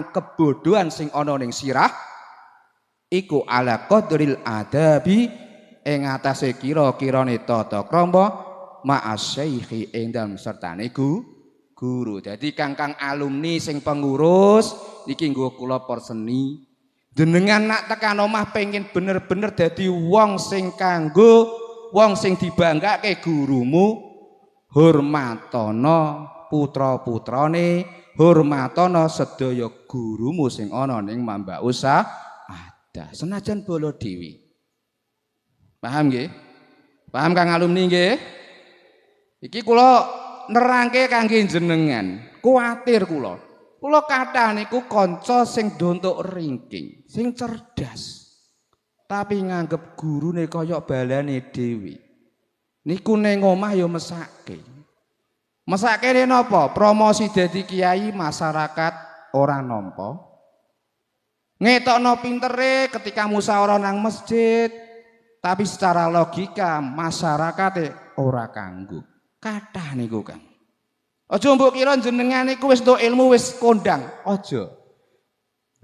kebodohan sing ana ning sirah iku ala qadril adabi ing atase kira-kirane tata krama ma'asyaikhi ing dalem sertane guru. Jadi kangkang alumni sing pengurus iki nggo kula perseni jenengan nak tekan omah pengen bener-bener dadi wong sing kanggo wong sing dibanggake gurumu, hormatono putra-putrane, hormatono sedaya gurumu sing ana ning Mambaus ada senajan bala dewi. Paham nggih? Paham Kang alumni nggih? Iki kula nerangke kangge jenengan, kuwatir kula. Kula kathah niku kanca sing dontok ringking, sing cerdas. Tapi nganggep gurune kaya balane dhewe. Niku ning omah ya mesake. Mesake napa? Promosi dadi kiai masyarakat ora nampa. Ngetokno pintere ketika musyawarah nang masjid, tapi secara logika masyarakat ora kanggo. Kathah niku Kang. Aja mbok kira jenengan niku wis entuk ilmu wis kondang, aja.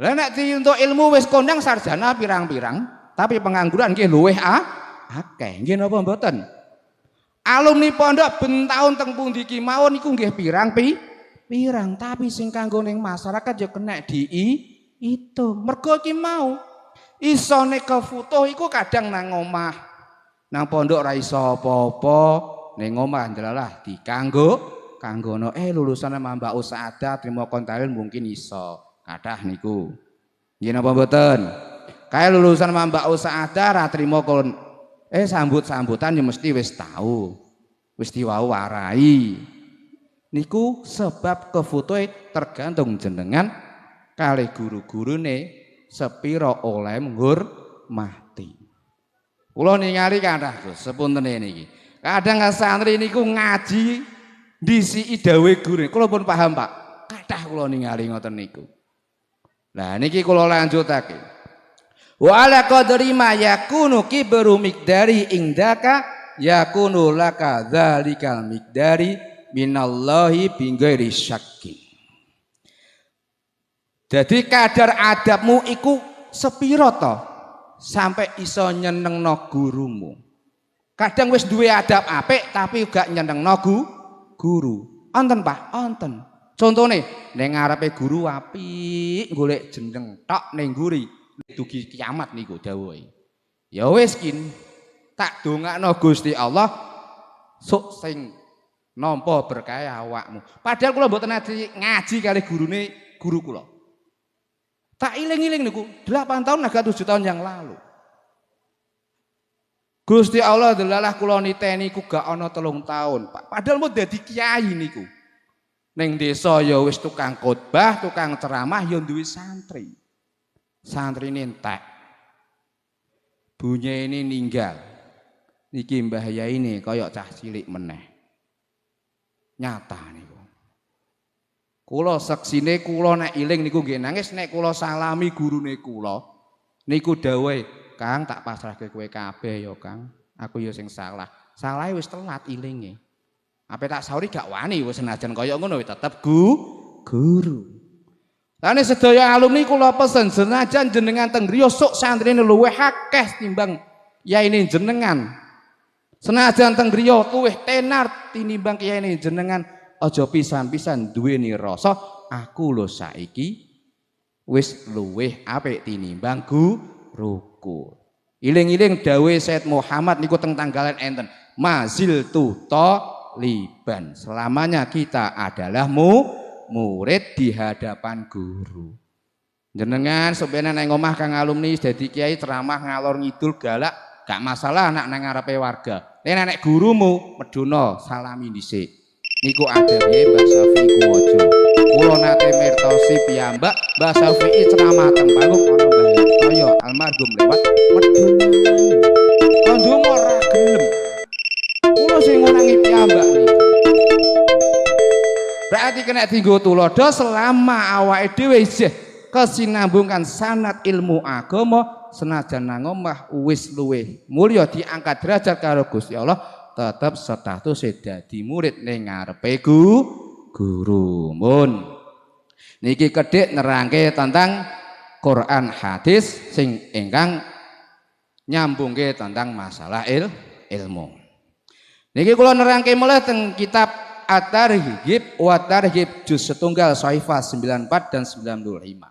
Lah nek entuk ilmu wis kondang sarjana pirang-pirang, tapi pengangguran nggih luweh akeh. Nggih napa mboten? Alumni pondok ben taun teng pundi ki mawon niku nggih pirang, tapi sing kanggo ning masyarakat ya kena itu. Mergo ki mau isone kefutuh iku kadang nang omah. Nang pondok ra iso apa-apa, ning omah ndelalah dikanggo lulusan Mambaus ada trimo kontalin mungkin iso. Kathah niku. Nggih napa mboten? Kae lulusan Mambaus ada ra trimo kon sambut-sambutan ya mesti wis tahu. Wis diwau warai. Niku sebab kefutuhe tergantung jenengan kalih guru-gurune sepira oleh ngurmati. Kula ningali kathah Gus, sepuntene niki. Kadang santri niku ngaji disi dawuhe guru. Kula pun paham, Pak. Kathah kula ningali ngoten niku. Lah niki kula lanjutake. Wa ala qadri ma yakunu kibru miqdari indaka yakunu laka dzalikal miqdari minallahi binggairi syakki. Jadi kadar adabmu iku sepiro to sampai iso nyenengno gurumu. Kadang wis duwe adab apik tapi gak nyenengno guru. Onten Pak, onten. Contone ning ngarepe guru apik golek jeneng tok ning nguri dugi kiamat niku dawuhe. Ya wis kin tak dongakno Gusti Allah sok sing nampa berkah awakmu. Padahal kula mboten ngaji kali guru kula. Tak iling-iling niku 8 tahun agak 7 tahun yang lalu. Gusti Allah delalah kula niteni ku gak ana 3 tahun, Pak. Padahal mau dadi kiai niku. Ning desa ya wis tukang khotbah, tukang ceramah ya duwe santri. Santrine entek. Bunyi ini ninggal. Niki Mbah Yai ini kaya cah cilik meneh. Nyata niku. Kula seksine kula nek iling niku nggih nangis nek kula salami gurune kula niku dawuhe, "Kang, tak pasrahke kowe kabeh ya, Kang. Aku ya sing salah. Salahe wis telat ilinge. Ape tak sauri gak wani wis senajan kaya ngono tetep guru." Lane sedaya alumni kula pesen senajan jenengan teng griya sok santrine luwih akeh timbang yaine jenengan. Senajan teng griya luwih tenar tinimbang yaine jenengan. Aja pisan-pisan duweni rasa aku lho saiki wis luwih apik tinimbang guruku. Iling-iling dawuhe Said Muhammad niku teng tanggalan enten. Mazil tu liban. Selamanya kita adalah murid di hadapan guru. Jenengan sebenarnya nang omah kang alumni dadi kiai ceramah ngalor ngidul galak gak masalah nak nang ngarepe warga. Nek gurumu meduna salami dhisik. Niku adabe Mbah Syafi'i Kuwojo. Kula nate mirtosi piyambak Mbah Syafi'i ceramah teng panggung ana Mbah Toyo almarhum lewat medun. Kandung ora gelem. Kula sing ngunangi piyambak niku. Berarti kena dienggo tulodo selama awake dhewe isih kesinambungan sanad ilmu agama senajan nang omah wis luwih mulya diangkat derajat karo Gusti Allah. Tetap status dadi murid ning ngarepe guru mun. Niki kedhik nerangke tentang Quran hadis sing ingkang nyambungke tentang masalah ilmu. Niki kula nerangke mulai teng kitab At-Targhib wa Tarhib juz setunggal Shaifah 94 dan 95.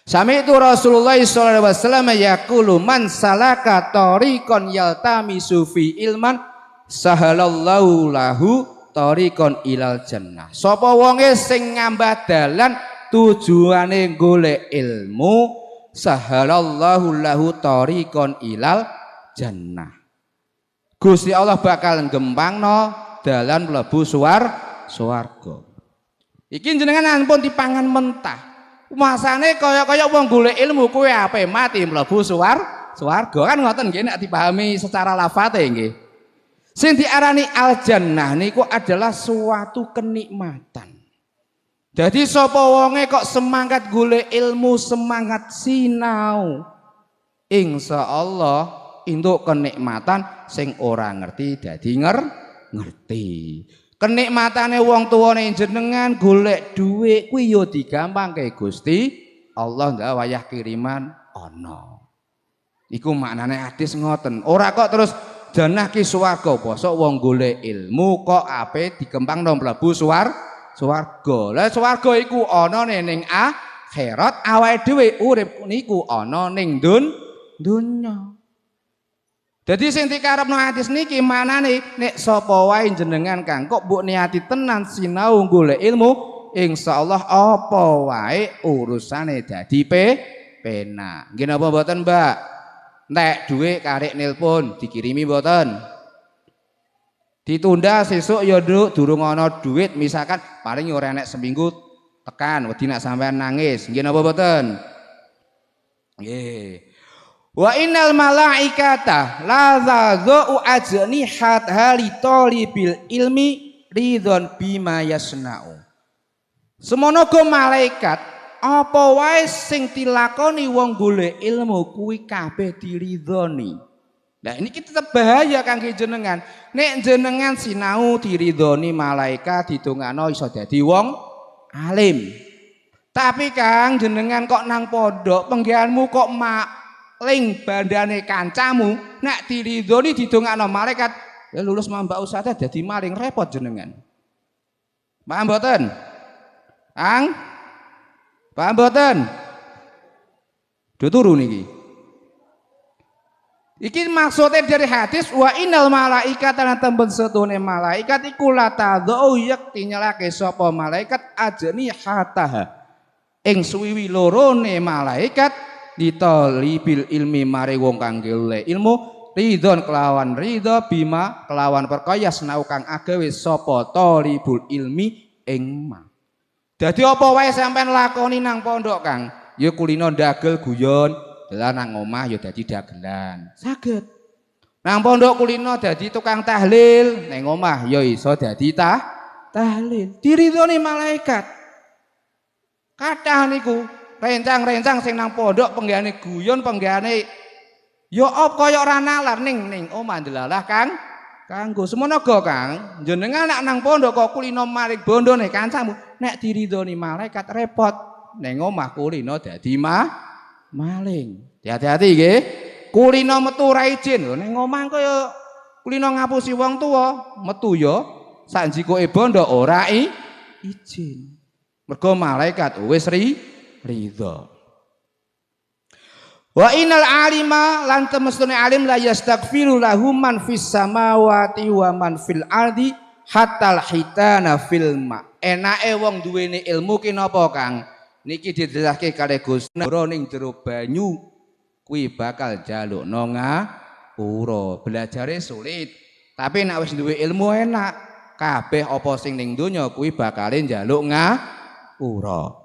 Sami itu Rasulullah sallallahu alaihi wasallam yaqulu man salaka tariqan yaltamisu fi ilman sahalallahu lahu tariqan ilal jannah. Sapa wonge sing ngambah dalan tujuane golek ilmu sahalallahu lahu tariqan ilal jannah. Gusti Allah bakal gempangno dalan mlebu swarga. Iki jenengan ampun dipangan mentah. Masane kaya-kaya wong golek ilmu kuwi ape mati mlebu swarga kan ngoten nggih nek dipahami secara lafate nggih. Sing diarani al jannah niku adalah suatu kenikmatan. Jadi sapa wonge kok semangat golek ilmu, semangat sinau, insyaallah entuk kenikmatan sing ora ngerti dadi ngerti. Kenikmatane wong tuwane jenengan golek dhuwit kuwi ya digampangke Gusti Allah ndak wayah kiriman ana. Iku maknane hadis ngoten. Ora kok terus jannah ki swarga, bosok wong golek ilmu kok ape dikempangno mlebu swarga. Lah swarga iku ana ning akhirat, awake dhewe urip niku ana ning dunya. Jadi sing dikarepno hadis niki manane nek sapa wae jenengan kang kok mbok niati tenan sinau golek ilmu, insyaallah apa wae urusane dadi penak. Nggih napa mboten, Mbak? Nek dhuwit karek nelpon dikirimi mboten? Ditunda sesuk ya durung ana dhuwit misalkan paling ora enek seminggu tekan wedi nek sampean nangis. Nggih napa mboten? Nggih. Wa innal malaikata la za'u ajnihat hali talibil ilmi ridhon bima yasna'u. Semono go malaikat apa wae sing dilakoni wong golek ilmu kuwi kabeh diridhoni. Nah ini kita bahaya kangge jenengan. Nek jenengan sinau diridhoni malaikat didongakno iso dadi wong alim. Tapi Kang jenengan kok nang pondok penggaweanmu kok ling bandane kancamu nek diridhoni didongakno malaikat ya lulus mbak ustadzah dadi maling repot jenengan. Paham mboten? Ang? Paham mboten? Do turu niki. Iki maksudnya dari hadis wa innal malaikata lan temben setune malaikat iku latadhu yakti nyelake sapa malaikat ajni hataha ing suwiwi lorone malaikat ditolibil ilmi mari wong kang golek ilmu ridhon kelawan ridho bima kelawan perkaya senau kang agawe sapa tolibul ilmi ing ma. Dadi apa wae sampean lakoni nang pondok Kang, ya kulino ndagel guyon, dalan nang omah ya dadi dagelan. Saged. Nang pondok kulino dadi tukang tahlil, nang omah ya iso dadi tahlil. Diridhoni malaikat. Kathah niku rencang-rencang sing nang pondok penggane guyon penggane yo op kaya ora nalar ning omah ndelalah Kang kanggo semono go Kang jenengan nek nang pondok kok kulino maring bondone kancamu nek diridhoni malaikat repot ning omah kulino dadi maling. Hati-hati nggih kulino metu ra izin lho ning omah kaya kulino ngapusi wong tuwa metu yo sak njikoke bondo ora izin mergo malaikat wis ridho. Wa innal alima lan temestune alim la yastaghfiru lahum man fis samawati wa man fil ardi hatal hitana fil ma. Enake wong duweni ilmu ki napa Kang? Niki dijelasake kalih Gusti ning jero banyu kuwi bakal jalukno ngapura. Belajare sulit, tapi nek wis duwe ilmu enak. Kabeh apa sing ning donya kuwi bakale njaluk ngapura.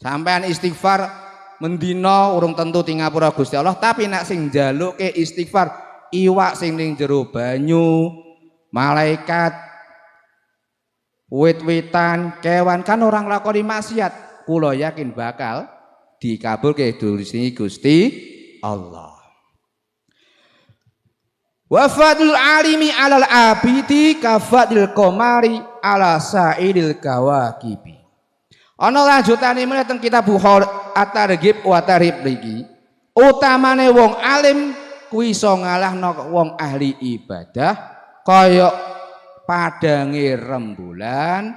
Sampean istighfar mendina urung tentu tingapura Gusti Allah, tapi nek sing njaluke istighfar iwak sing ning jero banyu, malaikat, wit-witan, kewan kan orang lakoni maksiat, kula yakin bakal dikabulke dulisi Gusti Allah. Wa fadlul alimi alal abidi ka fadlil qamari ala sa'iril kawakibi. Ana lanjutane meneh teng kitab Bukhari At-Targhib wa Tarhib iki. Utamane wong alim kuwi iso ngalahno wong ahli ibadah kaya padange rembulan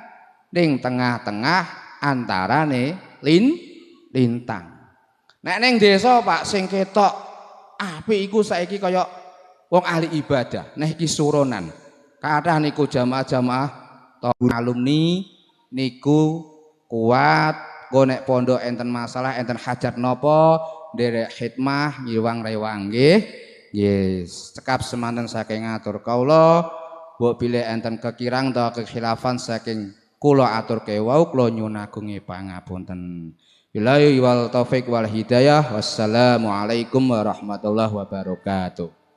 ning tengah-tengah antarane lintang. Nek ning desa Pak sing ketok apik iku saiki kaya wong ahli ibadah. Nah iki suronan. Kathah niku jamaah-jamaah alumni niku kuat. Go nek pondok enten masalah enten hajat nopo nderek khidmah ngiwang rewang nggih. Yes, cekap semanten saking ngatur kawula. Mbok bilih enten kekirang utawa kekhilafan saking kula aturke wau kula nyuwun agunge pangapunten. Billahi wal taufik wal hidayah. Wassalamualaikum warahmatullahi wabarakatuh.